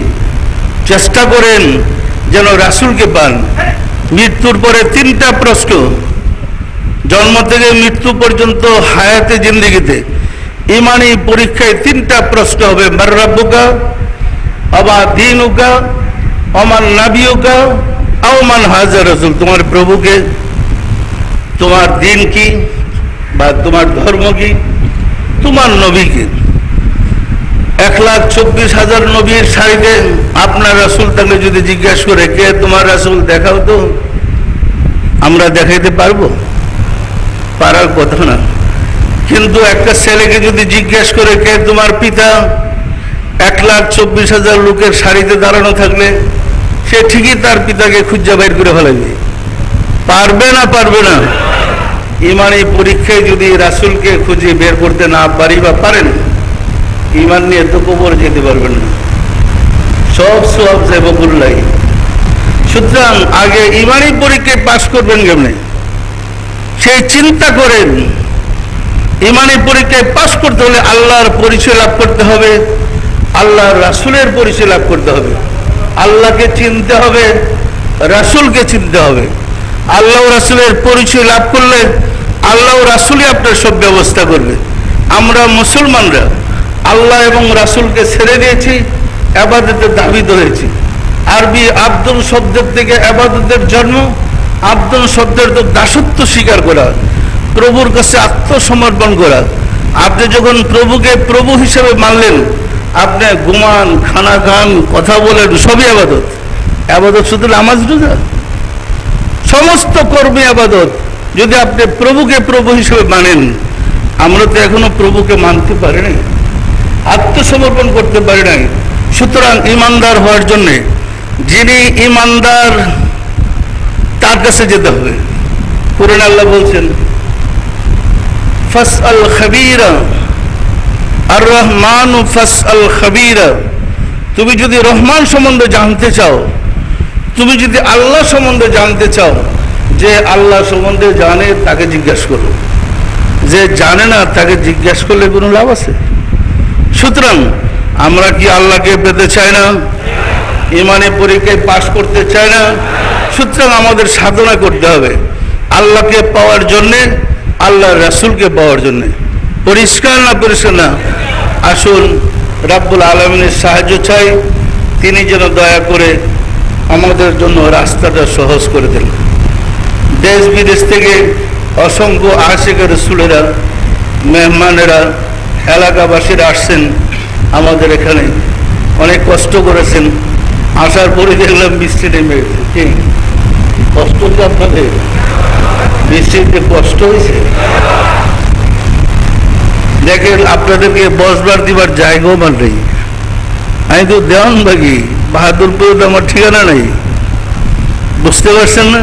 চেষ্টা করেন যেন রাসূলকে পান। মৃত্যুর পরে 3টা প্রশ্ন, জন্ম থেকে মৃত্যু পর্যন্ত হায়াতে জিন্দেগিতে ইমানি পরীক্ষায় 3টা প্রশ্ন হবে। মান রাব্বুকা, ওয়া দীনুকা, ওয়া মান নাবিয়ুকা, আও মান হাযা রাসূল। তোমার প্রভুকে, তোমার দিন কি বা তোমার ধর্ম কি, তোমার নবীকে। 1,24,000 নবীর সারিতে আপনার রাসূল তাকে যদি জিজ্ঞাসা করে কে তোমার রাসূল, দেখাও তো, আমরা দেখাইতে পারবো? পারার কথা না। কিন্তু একটা ছেলেকে যদি জিজ্ঞাসা করে কে তোমার পিতা, 1,24,000 লোকের সারিতে দাঁড়ানো থাকলে সে ঠিকই তার পিতাকে খুঁজে বের করে ফেলাবে। পারবে না? পারবে না? ইমানি পরীক্ষায় যদি রাসূলকে খুঁজে বের করতে না পারি বা পারেন, ইমান নিয়ে তো কবরে যেতে পারবেন না, সব সওয়াব যাবে বকুল্লাই। সুতরাং আগে ইমানি পরীক্ষায় পাশ করবেন কেমনে সেই চিন্তা করেন। ইমানি পরীক্ষায় পাশ করতে হলে আল্লাহর পরিচয় লাভ করতে হবে, আল্লাহর রাসূলের পরিচয় লাভ করতে হবে। আল্লাহকে চিনতে হবে, রাসূলকে চিনতে হবে। আল্লাহ রাসূলের পরিচয় লাভ করলে আল্লাহ রাসূলই আপনার সব ব্যবস্থা করবে। আমরা মুসলমানরা আল্লাহ এবং রাসূলকে ছেড়ে দিয়েছি, ইবাদতের দাবিত হয়েছি। আরবি আব্দুল শব্দের থেকে ইবাদতের জন্ম। আব্দুল শব্দের তো দাসত্ব স্বীকার করা, প্রভুর কাছে আত্মসমর্পণ করা। আপনি যখন প্রভুকে প্রভু হিসেবে মানলেন, আপনি ঘুমান, খানা খান, কথা বলেন, সবই আবাদত। আবাদত শুধু নামাজ রোজা, সমস্ত কর্মী আবাদত। যদি আপনি প্রভুকে প্রভু হিসেবে মানেন, আমরা তো এখনো প্রভুকে মানতে পারি নাই, আত্মসমর্পণ করতে পারি নাই। সুতরাং ইমানদার হওয়ার জন্য যিনি ইমানদার তার কাছে যেতে হবে। কোরআনে আল্লাহ বলছেন, ফাসআল খাবীরা, আর রহমান ফাসআল খাবীরা। তুমি যদি রহমান সম্বন্ধে জানতে চাও, তুমি যদি আল্লাহ সম্বন্ধে জানতে চাও, যে আল্লাহ সম্বন্ধে জানে তাকে জিজ্ঞাসা করো, যে জানে না তাকে জিজ্ঞাসা করলে কোনো লাভ আছে? সুতরাং আমরা কি আল্লাহকে পেতে চাই না? ইমানে পরীক্ষায় পাশ করতে চাই না? সুতরাং আমাদের সাধনা করতে হবে আল্লাহকে পাওয়ার জন্যে, আল্লাহর রাসূলকে পাওয়ার জন্যে। পরিষ্কার না? পরিষ্কার না? আসুন রাব্বুল আলামিনের সাহায্য চাই, তিনি যেন দয়া করে আমাদের জন্য রাস্তাটা সহজ করে দেন। দেশ বিদেশ থেকে অসংখ্য আশিক রাসূলেরা, মেহমানেরা, এলাকাবাসীরা আসছেন আমাদের এখানে, অনেক কষ্ট করেছেন। আসার পরে দেখলাম বৃষ্টি নেমে গেছে। কি কষ্ট হচ্ছে আপনাদের? বৃষ্টিতে কষ্ট হয়েছে? দেখেন আপনাদেরকে বসবার দিবার জায়গাও আমার নেই। আমি তো দেওয়ানবাগি, বাহাদুরপুরে তো আমার ঠিকানা নেই। বুঝতে পারছেন না?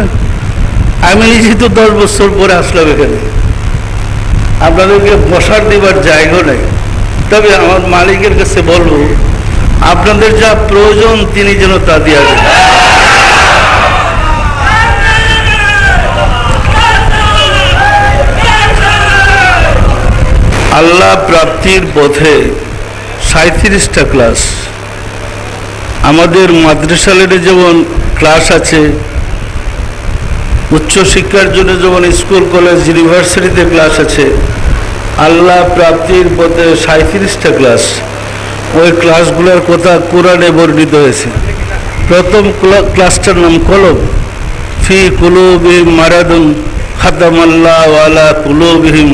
আমি নিজেই তো 10 বছর পরে আসলাম এখানে, আপনাদেরকে বসার দিবার জায়গা নেই। তবে আমার মালিকের কাছে বলবো, আপনাদের যা প্রয়োজন তিনি যেন তা দিয়ে দেন। আল্লাহ প্রাপ্তির পথে 37টা ক্লাস। আমাদের মাদ্রাসা লেভেলে যেমন ক্লাস আছে, উচ্চশিক্ষার জন্য যেমন স্কুল, কলেজ, ইউনিভার্সিটিতে ক্লাস আছে, আল্লাহ প্রাপ্তির পথে 37টা ক্লাস। ওই ক্লাসগুলোর কথা কোরআনে বর্ণিত হয়েছে। প্রথম ক্লাসটার নাম কলব। ফি কুলুবিহিম মারাদুন খাতামাল্লাহু আলা কুলুবিহিম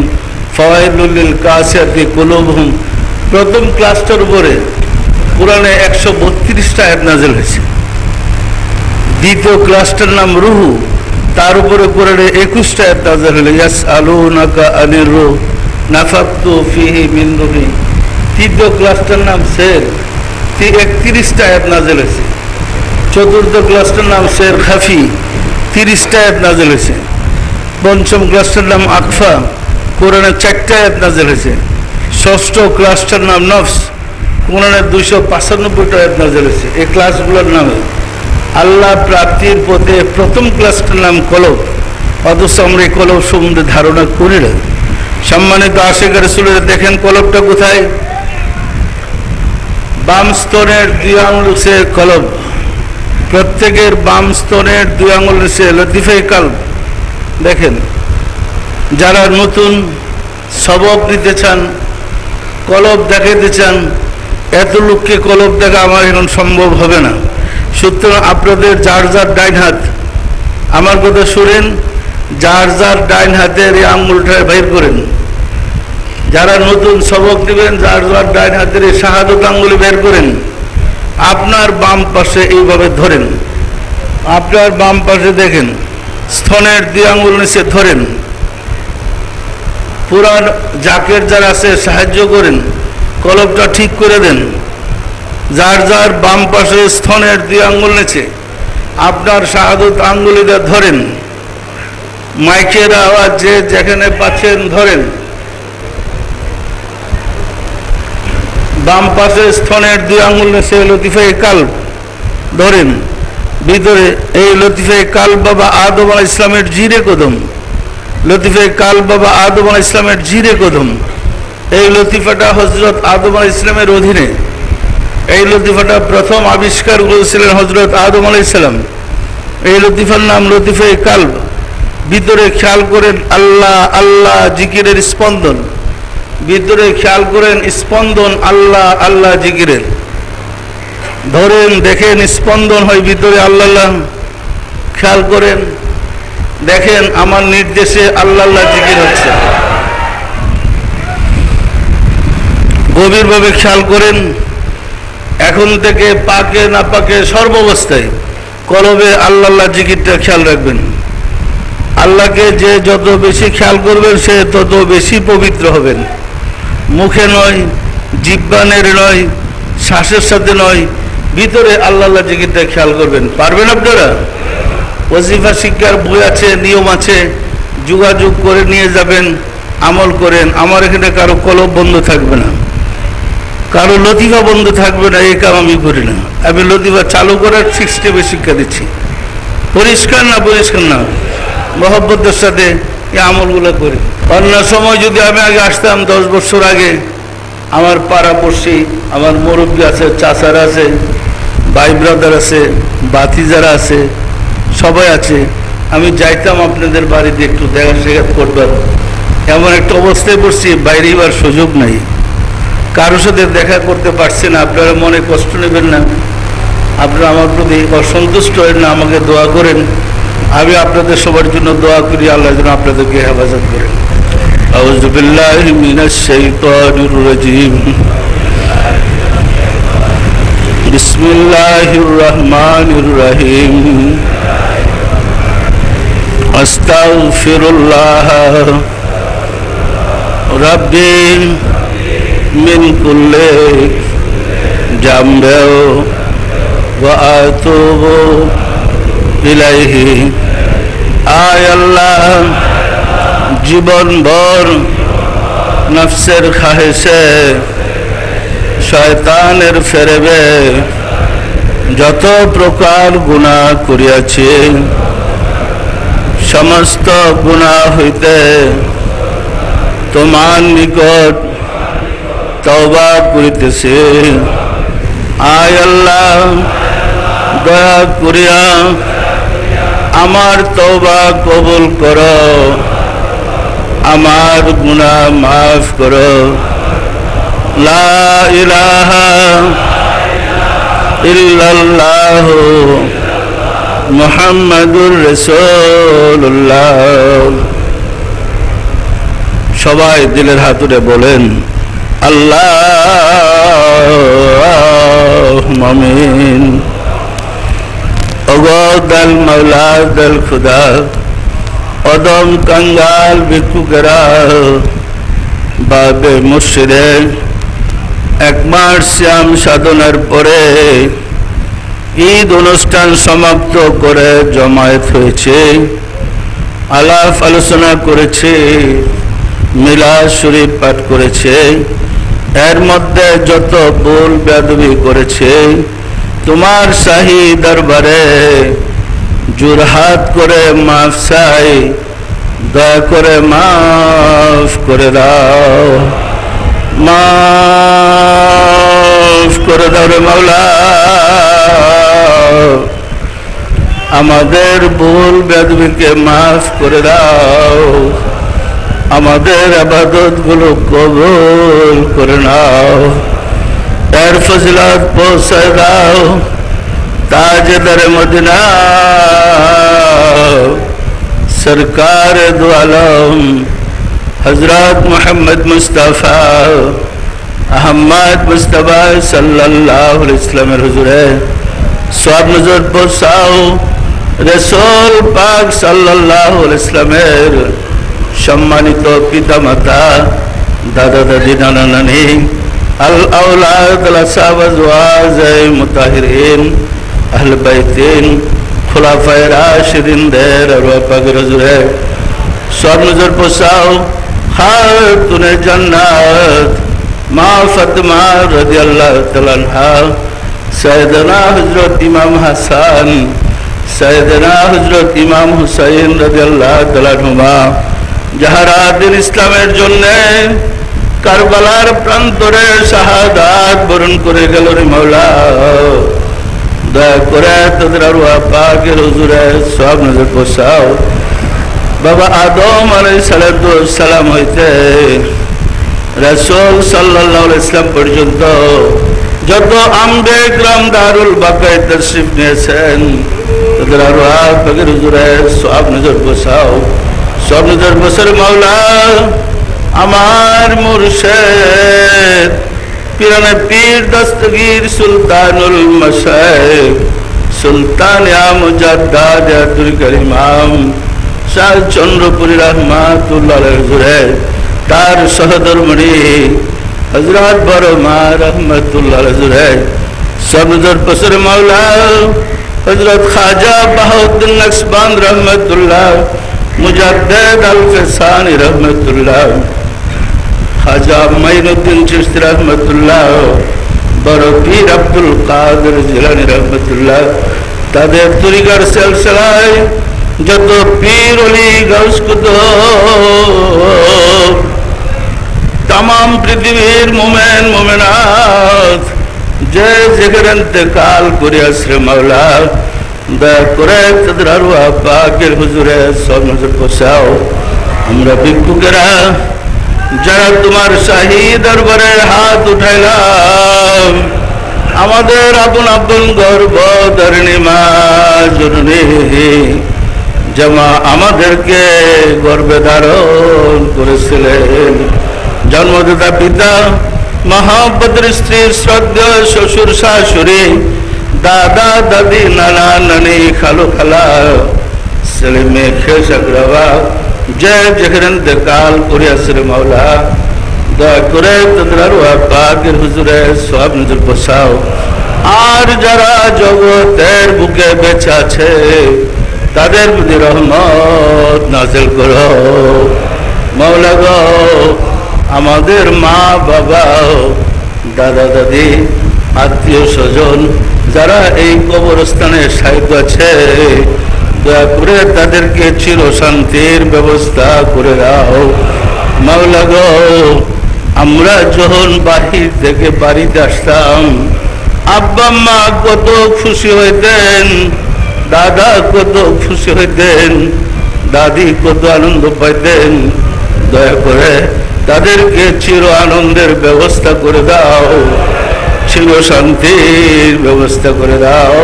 ফাওয়াইলুল লিল কাসিয়াতি কুলুবুহুম। প্রথম ক্লাসটার উপরে কোরআনে 132টা আয়াত নাযিল হয়েছে। দ্বিতীয় ক্লাসটার নাম রুহু, তার উপরে কোরআনে 21টা আয়াত নাযিল হয়েছে। ইয়াসআলুনাকা আনির রূহ নাফাখতু ফীহি মিন রূহি। তৃতীয় ক্লাসটার নাম সের, 31টা আয়াত নাযিল হয়েছে। চতুর্থ ক্লাসটার নাম সের খাফি, 30টা আয়াত নাযিল হয়েছে। পঞ্চম ক্লাসটার নাম আকফা, কোরআনে 4টা আয়াত নাযিল হয়েছে। ষষ্ঠ ক্লাসটার নাম নফস, কোরআনে 295টা আয়াত নাযিল হয়েছে। এই ক্লাসগুলোর নামে আল্লাহ প্রাপ্তির পথে প্রথম ক্লাসটার নাম কলব, অথচ আমরা এই কলব সম্বন্ধে ধারণা করি না। সম্মানিত আশিক রাসূলের দেখেন কলবটা কোথায়? বাম স্তনের 2 আঙুল নিচে কলব, প্রত্যেকের বাম স্তনের 2 আঙুল নিচে লতিফায়ে কালব। দেখেন, যারা নতুন সবক নিতে চান, কলব দেখাইতে চান, এত লোককে কলব দেখা আমার এখন সম্ভব হবে না। সুতরাং আপনাদের যার যার ডাইন হাত, আমার কথা শুনেন, যার যার ডাইন হাতের এই আঙুলটা বের করেন। যারা নতুন সবক নেবেন, যার যার ডাইন হাতের এই শাহাদত আঙুলি বের করেন। আপনার বাম পাশে এইভাবে ধরেন, আপনার বাম পাশে দেখেন স্তনের 2 আঙুল নিচে ধরেন। পুরান জাকের যারা আছে সাহায্য করেন, কলবটা ঠিক করে দেন। যার যার বাম পাশে স্তনের 2 আঙুল নিচে আপনার শাহাদত আঙ্গুলিটা ধরেন। মাইকের আওয়াজ যে যেখানে পাচ্ছেন ধরেন। বাম পাশে স্তনের 2 আঙুল নিচে লতিফায়ে কালব ধরেন। ভিতরে এই লতিফায়ে কালব বাবা আদম আলাইহিস সালামের জিরে কদম, লতিফায়ে কালব বাবা আদম আলাইহিস সালামের জিরে কদম। এই লতিফাটা হযরত আদম আলাইহিস সালামের অধীনে এই লতিফাটা প্রথম আবিষ্কার করেছিলেন হযরত আদম আলাইহিস সালাম। এই লতিফার নাম লতিফায়ে কালব। ভিতরে খেয়াল করেন আল্লাহ আল্লাহ জিকিরের স্পন্দন, ভিতরে খেয়াল করেন স্পন্দন আল্লাহ আল্লাহ জিকিরের। ধরেন দেখেন স্পন্দন হয় ভিতরে আল্লাহ আল্লাহ, খেয়াল করেন দেখেন আমার নির্দেশে আল্লাহ আল্লাহ জিকির হচ্ছে। গভীরভাবে খেয়াল করেন, এখন থেকে পাকে না পাকে সর্বাবস্থায় কলবে আল্লাহ আল্লাহ জিকিরটা খেয়াল রাখবেন। আল্লাহকে যে যত বেশি খেয়াল করবেন সে তত বেশি পবিত্র হবেন। মুখে নয়, জিহ্বানের নয়, শ্বাসের সাথে নয়, ভিতরে আল্লাহ আল্লাহ জিকিরটা খেয়াল করবেন। পারবেন আপনারা? ওয়াজিফা শিক্ষার বই আছে, নিয়ম আছে, যোগাযোগ করে নিয়ে যাবেন, আমল করেন। আমার এখানে কারো কলব বন্ধ থাকবে না, কারো লতিফা বন্ধ থাকবে না, এই কাম আমি করি না। আমি লতিফা চালু করার 6 স্টেপে শিক্ষা দিচ্ছি। পরিষ্কার না? পরিষ্কার না? মহব্বতের সাথে এই আমলগুলো করি। অন্য সময় যদি আমি আগে আসতাম 10 বছর আগে, আমার পাড়াপড়শি, আমার মুরব্বী আছে, চাচারা আছে, ভাই ব্রাদার আছে, বাতিজারা আছে, সবাই আছে, আমি যাইতাম আপনাদের বাড়িতে একটু দেখা সাক্ষাৎ করবার। এমন একটা অবস্থায় পড়ছি বাইরে এবার সুযোগ নাই, কারোর সাথে দেখা করতে পারছি না। আপনারা মনে কষ্ট নেবেন না, আপনারা আমার প্রতি অসন্তুষ্ট হন না, আমাকে দোয়া করেন। আমি আপনাদের সবার জন্য দোয়া করি, আল্লাহ যেন আপনাদেরকে হেফাজত করেন। আউযু বিল্লাহি মিনাশ শাইতানির রাজীম। বিসমিল্লাহির রহমানির রহিম। আস্তাগফিরুল্লাহ রাব্বি মিন কুল্লি জামবি ওয়া আতুবু ইলাইহি। আয় আল্লাহ, জীবন ভর নফসের খাহেশে, শয়তানের ফেরেবে যত প্রকার গুনাহ করিয়াছি, সমস্ত গুনাহ হইতে তোমার নিকট তওবা করিতেছি। আয় আল্লাহ, দয়া করিয়া আমার তওবা কবুল করো, আমার গুনাহ মাফ করো। লা ইলাহা ইল্লাল্লাহ মুহাম্মাদুর রাসূলুল্লাহ। সবাই দিলের হাতুড়ে বলেন আল্লাহুম্মা আমিন। ওগো দল মাওলা, দল খুদা, অদম কাঙ্গাল ভিক্ষুকেরা, বাবে মুর্শিদে, 1 মাস শ্যাম সাধনার পরে ঈদ অনুষ্ঠান সমাপ্ত করে জমায়েত হয়েছে, আলাপ আলোচনা করেছে, মিলাদ শরীফ পাঠ করেছে। এর মধ্যে যত ভুল বেয়াদবি করেছে তোমার শাহী দরবারে জোরহাত করে মাফ চাই, দয়া করে মাফ করে দাও, মাফ করে দাও রে মাওলা। আমাদের ভুল বেয়াদবিকে মাফ করে দাও, আমাদের ইবাদত গুলো কবুল করে নাও, এর ফজিলত পৌঁছায় দাও তাজদার মদিনা সরকার দু আলম হযরত মুহাম্মদ মুস্তাফা আহমদ মুস্তাফা সাল্লাল্লাহু আলাইহি ওয়াসাল্লামের হুজুরে সব নজর পৌঁছাও। রাসূল পাক সাল্লাল্লাহু আলাইহি ওয়াসাল্লামের সম্মানিত পিতা মাতা, দাদা দাদি, নানা নানি, আল আওলাদ, আল আসহাব, আজওয়াজ মুতাহিরিন, আহলে বাইতিন, খুলাফায়ে রাশিদিনদের আরওয়াহ পাকের হুজুরে সব নজর পৌঁছাও। খাতুনে জান্নাত মা ফাতিমা রাদিয়াল্লাহু তাআলা আনহা, সাইয়েদনা হযরত ইমাম হাসান, সাইয়েদনা হযরত ইমাম হুসাইন রাদিয়াল্লাহু তাআলা আনহুমা, যাহারা দিন ইসলামের জন্য কারবালার প্রান্তরে শাহাদাত বরণ করে গেল রে মাওলা, দয়া করে তাদের আরওয়াহ পাকের হুজুরে সব নজর বসাও। বাবা আদম আলাইহিস সালাম হইতে রাসূল সাল্লাল্লাহু আলাইহি ওয়াসাল্লাম পর্যন্ত যত আম্বিয়া কিরাম দারুল বাকায় তাশরীফ নিয়েছেন, তাদের আরওয়াহ পাকের হুজুরে সব নজর বসাও, সব নজর বসার মাওলা। আমার মুর্শিদ পিরানে পীর দস্তগীর সুলতানুল মাশায়েখ সুলতান মুজাদ্দাদ আব্দুল করিম শাহ চন্দ্রপুরী রহমাতুল্লাহ আলাইহি তার সহধর্মণি হযরত বড় মা রহমাতুল্লাহ আলাইহি সবজর বসর মাওলা। হযরত খাজা বাহাউদ্দিন নকশবন্দ রহমাতুল্লাহ, মুজাদ্দিদ আল ফিসানি রহমাতুল্লাহ, খাজা মাইনুদ্দিন চিশতি রহমাতুল্লাহ, বড় পীর আব্দুল কাদের জিলানী রহমাতুল্লাহ, তাদের তরিকার সিলসিলায় যত পীর ওলি গাউস কুতুব তাম পৃথিবীর মোমেন মোমেনাত যে যেখানে ইন্তেকাল করে আসরে মাওলা, দয়া করে তাদের আরওয়াহ পাকের হুজুরে সব নজর বসাও। আমরা ভিক্ষুকেরা যারা তোমার শাহী দরবারে হাত উঠাইলাম, আমাদের আপন আপন গর্ব ধরণী মা জননী জামা আমাদেরকে গর্বে ধারণ করেছিলেন, জন্মদাতা পিতা মহাব্বতের স্ত্রী শ্রদ্ধেয় শ্বশুর শাশুড়ি দাদা দাদি নানা নানি খালু খালা ছেলে মেয়ে খেসাকরাবা যে যেখানে ইন্তেকাল করে আসরে মাওলা, দয়া করে তাদের আরওয়াহ পাকের হুজুরে সব নজর বসাও। আর যারা জগতের বুকে বেঁচে আছে তাদের প্রতি রহমত নাযিল করো মাওলা গো। আমাদের মা বাবা দাদা দাদি আত্মীয় স্বজন যারা এই কবরস্থানে শায়িত আছে, দয়া করে তাদেরকে চির শান্তির ব্যবস্থা করে দাও মাওলা গো। আমরা যখন বাহির থেকে বাড়িতে আসতাম, আব্বা মা কত খুশি হইতেন, দাদা কত খুশি হইতেন, দাদি কত আনন্দ পাইতেন, দয়া করে তাদেরকে চির আনন্দের ব্যবস্থা করে দাও, চির শান্তির ব্যবস্থা করে দাও।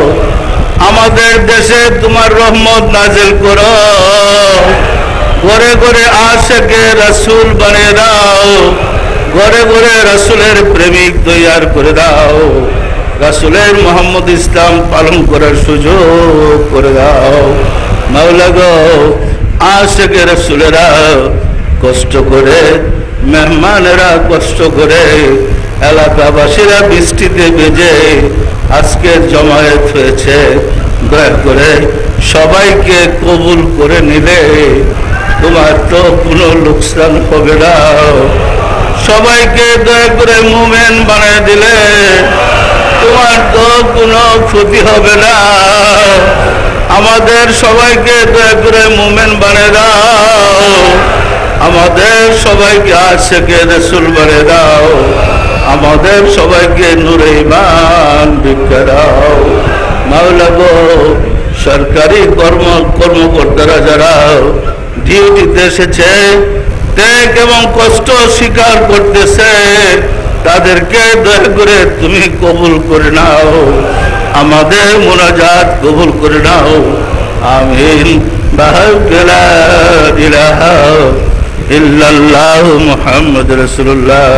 আমাদের দেশে তোমার রহমত নাযিল করো, ঘরে ঘরে আশিকে রাসূল বানিয়ে দাও, ঘরে ঘরে রাসূলের প্রেমিক তৈয়ার করে দাও, রাসূলের মুহাম্মদ ইসলাম পালন করার সুযোগ করে দাও মাওলা গো। আশিকে রাসূলেরা কষ্ট করে, মেহমানেরা কষ্ট করে, এলাকাবাসীরা বৃষ্টিতে ভেজে আজকের জমায়েত হয়েছে, দয়া করে সবাইকে কবুল করে নিলে তোমার তো কোনো লোকসান হবে না, সবাইকে দয়া করে মুমিন বানিয়ে দিলে তোমার তো কোনো ক্ষতি হবে না। আমাদের সবাইকে দয়া করে মুমিন বানিয়ে দাও, আমাদের সবাইকে আশিকে রাসূল বানিয়ে দাও, আমাদের সবাইকে নূরে ঈমান ভিক্ষা দাও মাওলা গো। সরকারি কর্মকর্তারা যারা ডিউটিতে এসেছে, ত্যাগ এবং কষ্ট স্বীকার করতেছে, তাদেরকে দয়া করে তুমি কবুল করে নাও, আমাদের মুনাজাত কবুল করে নাও আমিন। লা ইলাহা ইল্লাল্লাহু মুহাম্মাদুর রাসূলুল্লাহ।